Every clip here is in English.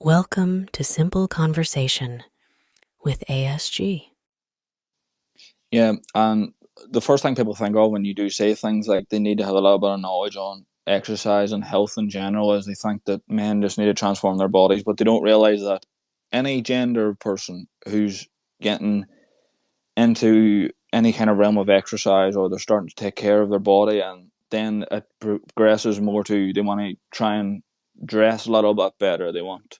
Welcome to Simple Conversation with ASG. Yeah, and the first thing people think of when you do say things like they need to have a little bit of knowledge on exercise and health in general is they think that men just need to transform their bodies, but they don't realize that any gender person who's getting into any kind of realm of exercise or they're starting to take care of their body and then it progresses more to they want to try and dress a little bit better. They want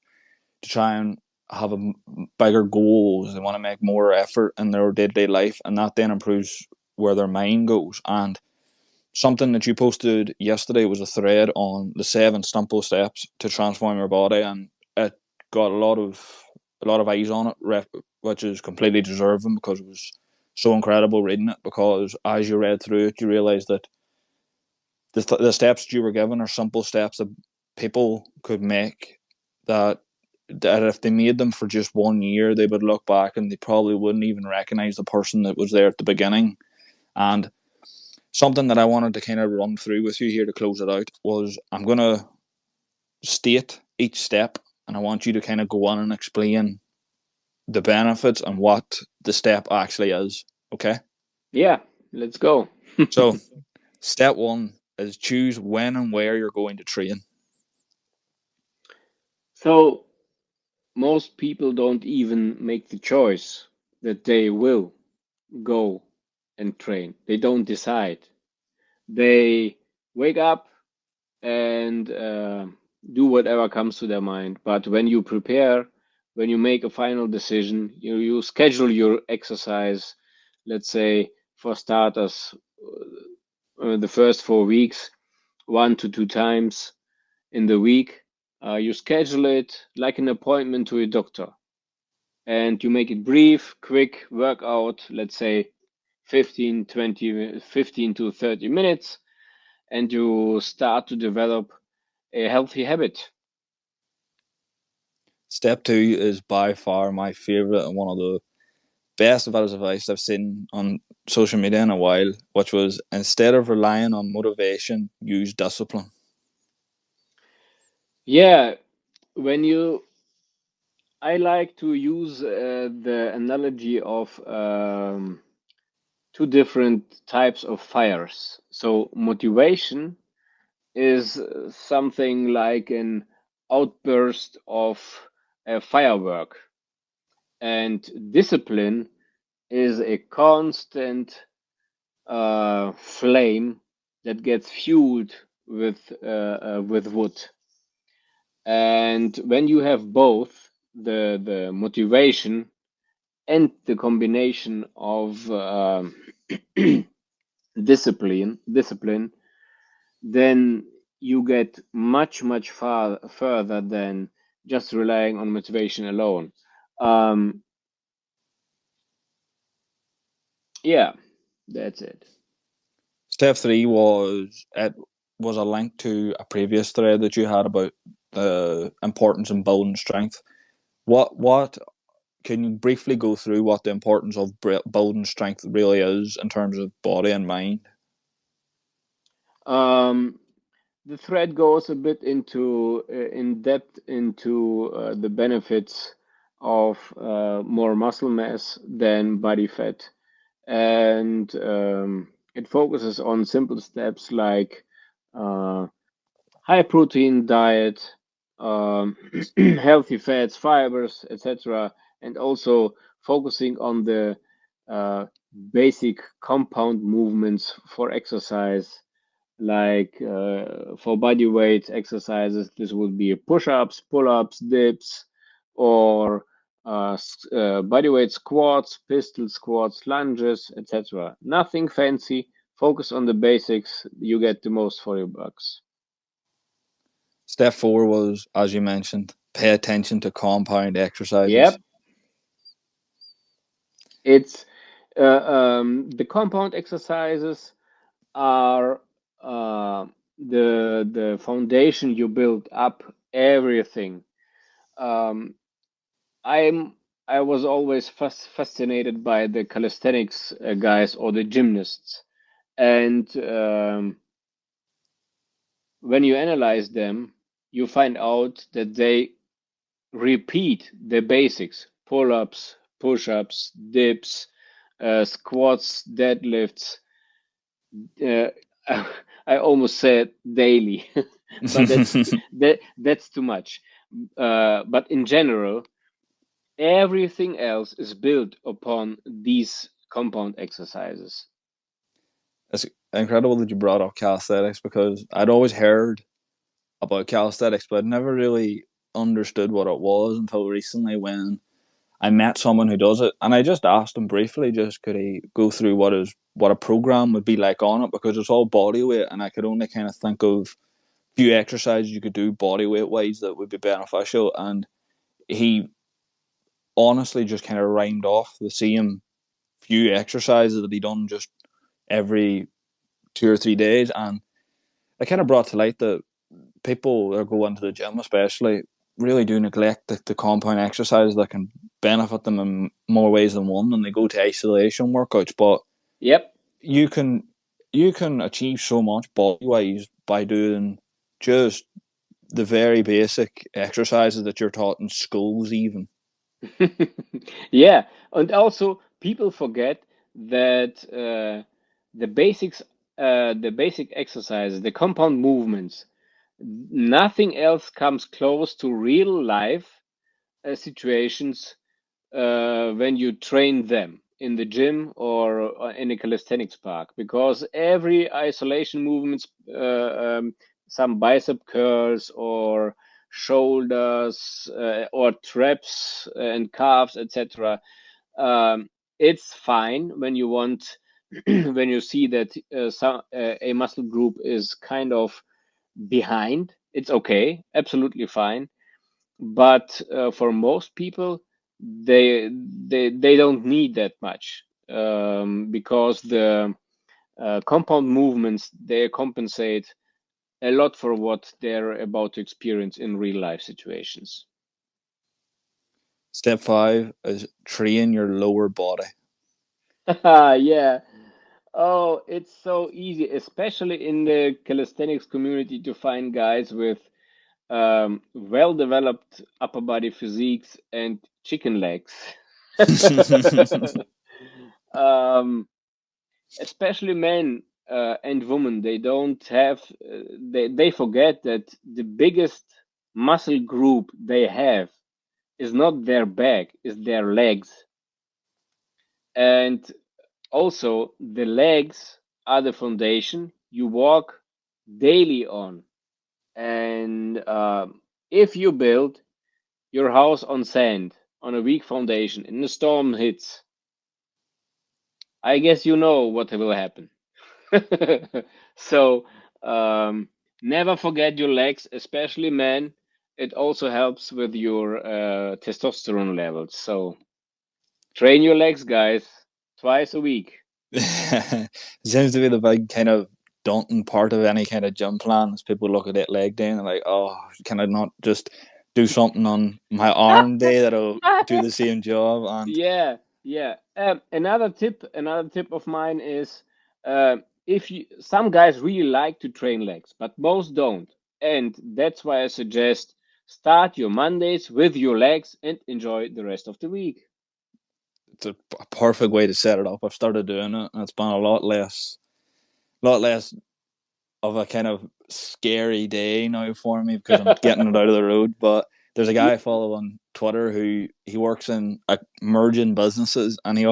to try and have a bigger goals. They want to make more effort in their day to day life, and that then improves where their mind goes. And something that you posted yesterday was a thread on the 7 simple steps to transform your body, and it got a lot of eyes on it, which is completely deserving because it was so incredible reading it. Because as you read through it, you realize that the steps you were given are simple steps that people could make that if they made them for just 1 year, they would look back and they probably wouldn't even recognize the person that was there at the beginning. And something that I wanted to kind of run through with you here to close it out was I'm going to state each step and I want you to kind of go on and explain the benefits and what the step actually is. Okay? Yeah, let's go. So, step one is choose when and where you're going to train. So, most people don't even make the choice that they will go and train. They don't decide. They wake up and do whatever comes to their mind. But when you prepare, when you make a final decision, you schedule your exercise, let's say for starters, the first 4 weeks, 1 to 2 times in the week. You schedule it like an appointment to a doctor, and you make it brief, quick workout, let's say 15 to 30 minutes, and you start to develop a healthy habit. Step two is by far my favorite and one of the best advice I've seen on social media in a while, which was instead of relying on motivation, use discipline. Yeah, when you, I like to use the analogy of two different types of fires. So motivation is something like an outburst of a firework, and discipline is a constant flame that gets fueled with wood. And when you have both the motivation and the combination of discipline, then you get much further than just relying on motivation alone. Um, yeah, that's it. Step three was a link to a previous thread that you had about the importance in building strength. What can you briefly go through what the importance of building strength really is in terms of body and mind? Um, the thread goes a bit into in depth into the benefits of more muscle mass than body fat, and it focuses on simple steps like uh, high protein diet, um, healthy fats, fibers, etc., and also focusing on the uh, basic compound movements for exercise, like for body weight exercises. This would be push-ups, pull-ups, dips, or body weight squats, pistol squats, lunges, etc. Nothing fancy. Focus on the basics. You get the most for your bucks. Step four was, as you mentioned, pay attention to compound exercises. Yep, it's the compound exercises are the foundation you build up everything. Um, I'm I was always fascinated by the calisthenics guys or the gymnasts, and when you analyze them, you find out that they repeat the basics: pull-ups, push-ups, dips, squats, deadlifts. Uh, I almost said daily, but that's too much. But in general, everything else is built upon these compound exercises. It's incredible that you brought up calisthenics because I'd always heard about calisthenics, but I'd never really understood what it was until recently when I met someone who does it, and I just asked him briefly, just could he go through what a program would be like on it, because it's all body weight, and I could only kind of think of a few exercises you could do body weight wise that would be beneficial, and he honestly just kind of rhymed off the same few exercises that he done just every 2 or 3 days, and it kind of brought to light that people that go into the gym, especially, really do neglect the compound exercises that can benefit them in more ways than one, and they go to isolation workouts. But Yep. you can you can achieve so much body wise by doing just the very basic exercises that you're taught in schools, even. Yeah, and also people forget that the basic exercises, the compound movements, nothing else comes close to real life situations when you train them in the gym or in a calisthenics park, because every isolation movements, some bicep curls or shoulders or traps and calves, etc. It's fine when you want when you see that a muscle group is kind of behind. It's okay, absolutely fine. But for most people, they don't need that much, because the compound movements, they compensate a lot for what they're about to experience in real life situations. Step 5 is train your lower body. Yeah. Oh, it's so easy, especially in the calisthenics community, to find guys with well-developed upper body physiques and chicken legs. um, Especially men and women, they don't have, they forget that the biggest muscle group they have is not their back, is their legs. And also, the legs are the foundation you walk daily on. And if you build your house on sand, on a weak foundation, and the storm hits, I guess you know what will happen. So never forget your legs, especially men. It also helps with your testosterone levels. So train your legs, guys, twice a week. It seems to be the big kind of daunting part of any kind of gym plan is people look at it leg day and they're like, oh, can I not just do something on my arm day that'll do the same job? And Yeah, yeah. Another tip of mine is, if you, some guys really like to train legs, but most don't, and that's why I suggest start your Mondays with your legs and enjoy the rest of the week. it's a perfect way to set it up. I've started doing it, and it's been lot less of a kind of scary day now for me because I'm getting it out of the road. But there's a guy I follow on Twitter who he works in merging businesses, and he's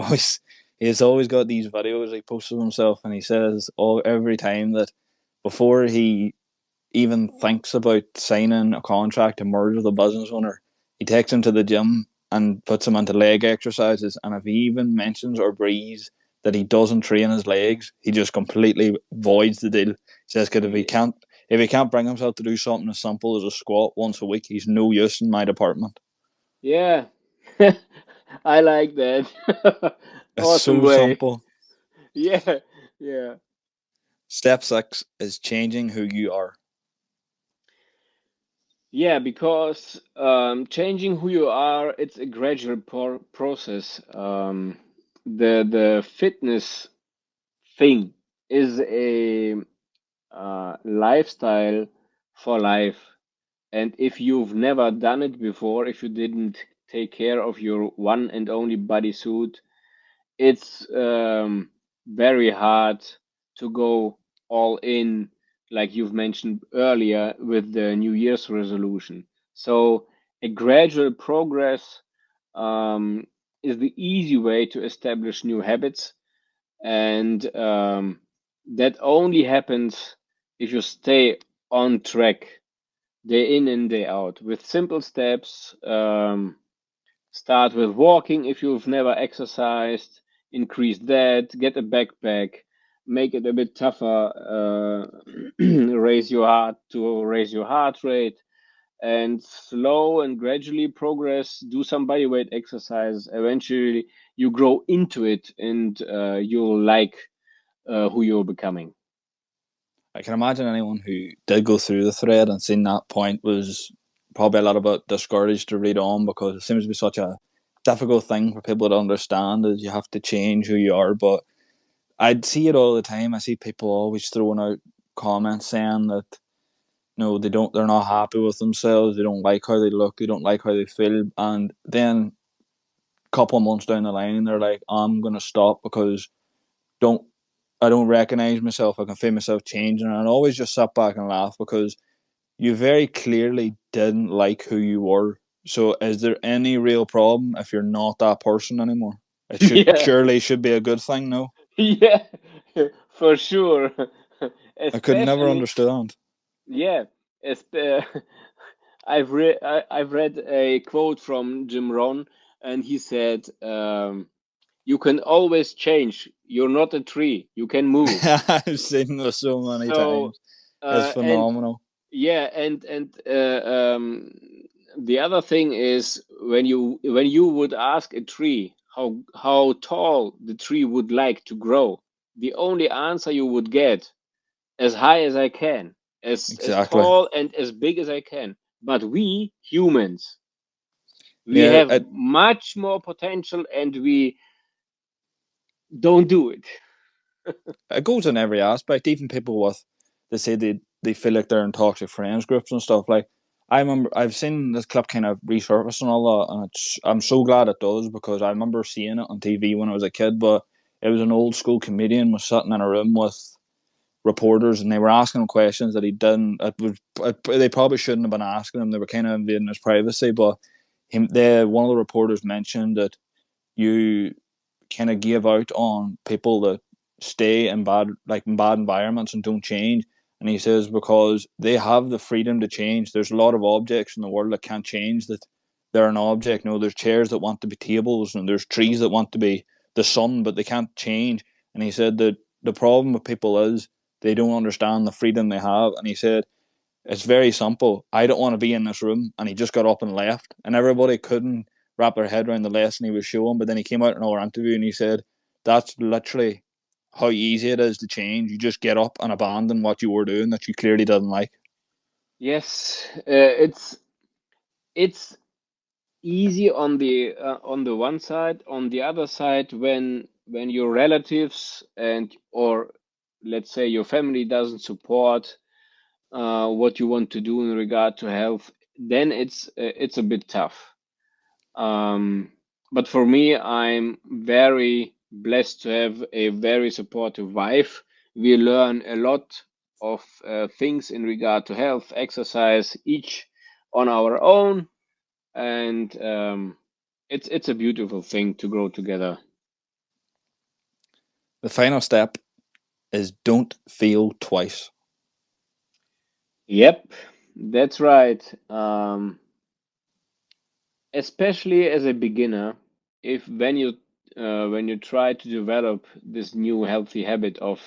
always got these videos he posts of himself, and he says every time that before he even thinks about signing a contract to merge with a business owner, he takes him to the gym and puts him into leg exercises. And if he even mentions or breathes that he doesn't train his legs, he just completely voids the deal. He says, "Cause if he can't bring himself to do something as simple as a squat once a week, he's no use in my department." Yeah, I like that. It's Awesome so way. simple. Yeah, yeah. Step 6 is changing who you are. Yeah, because changing who you are, it's a gradual process. The fitness thing is a lifestyle for life, And if you've never done it before, if you didn't take care of your one and only bodysuit, it's very hard to go all in, like you've mentioned earlier, with the New Year's resolution. So a gradual progress is the easy way to establish new habits, and that only happens if you stay on track day in and day out with simple steps. Start with walking if you've never exercised, increase that, get a backpack, make it a bit tougher, raise your heart rate, and slow and gradually progress, do some body weight exercise. Eventually, you grow into it and you'll like who you're becoming. I can imagine anyone who did go through the thread and seen that point was probably a little bit discouraged to read on, because it seems to be such a difficult thing for people to understand, that you have to change who you are. But I'd see it all the time. I see people always throwing out comments saying that they're not happy with themselves, they don't like how they look, they don't like how they feel, and then a couple of months down the line they're like, I'm gonna stop because don't I don't recognize myself. I can feel myself changing, and I always just sit back and laugh, because you very clearly didn't like who you were. So is there any real problem if you're not that person anymore? It Yeah, should be a good thing, no? yeah, for sure. I could never Especially, understand. yeah, esp- I've read a quote from Jim Rohn, and he said, "You can always change. You're not a tree. You can move." I've seen this so many So, times. It's and phenomenal. yeah, the other thing is, when you would ask a tree how tall the tree would like to grow, the only answer you would get: as high as I can, as Exactly. tall and as big as I can. But we humans, we Yeah, have it much more potential, and we don't do it. it goes in every aspect. Even people they say they feel like they're in toxic friends groups and stuff. Like, I remember I've seen this clip kind of resurface and all that, and I'm so glad it does, because I remember seeing it on TV when I was a kid. But it was an old school comedian was sitting in a room with reporters, and they were asking him questions that he didn't. They probably shouldn't have been asking him. They were kind of invading his privacy. But one of the reporters mentioned that you kind of give out on people that stay in bad environments and don't change. And he says because they have the freedom to change. There's a lot of objects in the world that can't change that they're an object. There's chairs that want to be tables, and there's trees that want to be the sun, but they can't change. And he said that the problem with people is they don't understand the freedom they have. And he said it's very simple. I don't want to be in this room. And he just got up and left. And everybody couldn't wrap their head around the lesson he was showing. But then he came out in our interview and he said, that's literally how easy it is to change. You just get up and abandon what you were doing that you clearly didn't like. Yes, it's easy on the one side. On the other side, when your relatives and or let's say your family doesn't support what you want to do in regard to health, then it's a bit tough. But for me, I'm very blessed to have a very supportive wife. We learn a lot of things in regard to health, exercise, each on our own, and it's a beautiful thing to grow together. The final step is don't fail twice. Yep, that's right. Especially as a beginner, if when you try to develop this new healthy habit of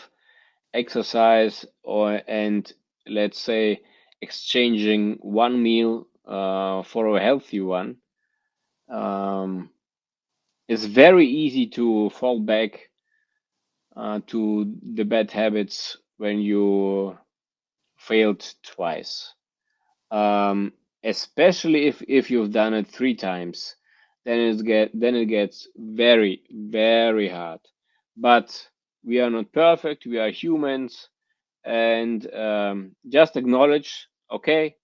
exercise or and let's say exchanging one meal for a healthy one, um, it's very easy to fall back to the bad habits when you failed twice. Especially if you've done it three times, then it gets very, very hard. But we are not perfect. We are humans, and just acknowledge, okay,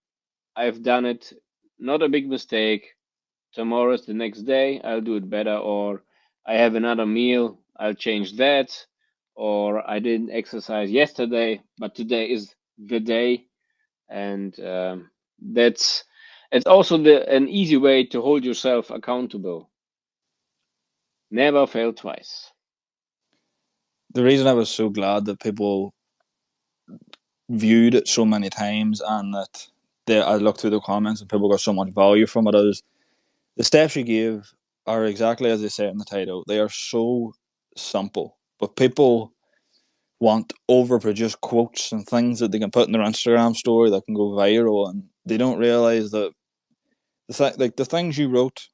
I've done it, not a big mistake. Tomorrow is the next day, I'll do it better. Or I have another meal, I'll change that. Or I didn't exercise yesterday, but today is the day. And that's it's also an easy way to hold yourself accountable. Never fail twice. The reason I was so glad that people viewed it so many times and that I looked through the comments and people got so much value from it is the steps you gave are exactly as they say in the title. They are so simple, but people want overproduced quotes and things that they can put in their Instagram story that can go viral, and they don't realize that the things you wrote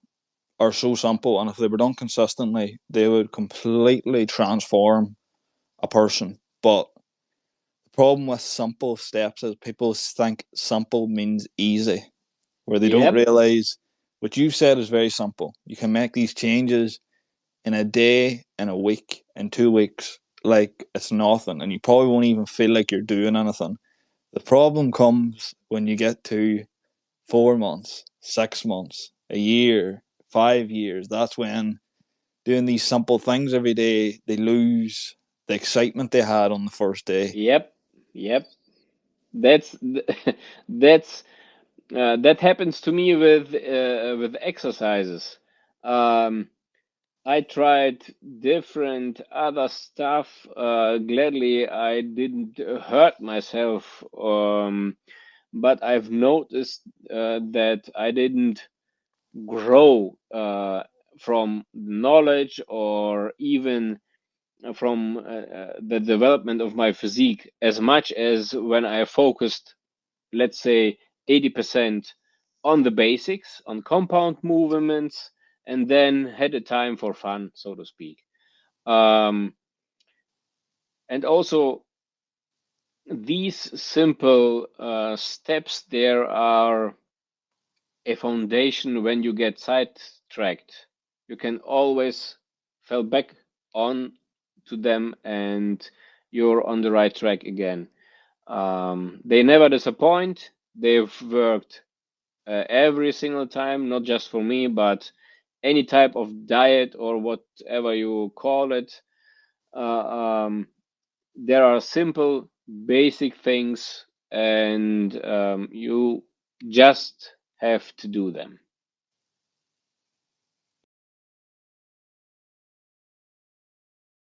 are so simple, and if they were done consistently, they would completely transform a person. But the problem with simple steps is people think simple means easy, where they don't Yep, realize what you've said is very simple. You can make these changes in a day, in a week, in 2 weeks, like it's nothing, and you probably won't even feel like you're doing anything. The problem comes when you get to 4 months, 6 months, a year, 5 years. That's when doing these simple things every day, they lose the excitement they had on the first day. yep, yep. That's that's that happens to me with exercises. Um, I tried different other stuff. Gladly, I didn't hurt myself, but I've noticed that I didn't grow from knowledge or even from the development of my physique as much as when I focused, let's say, 80% on the basics, on compound movements, and then had a time for fun, so to speak. And also, these simple steps there are a foundation. When you get sidetracked, you can always fall back on to them and you're on the right track again. They never disappoint. They've worked every single time, not just for me, but any type of diet or whatever you call it. There are simple, basic things, and you just have to do them.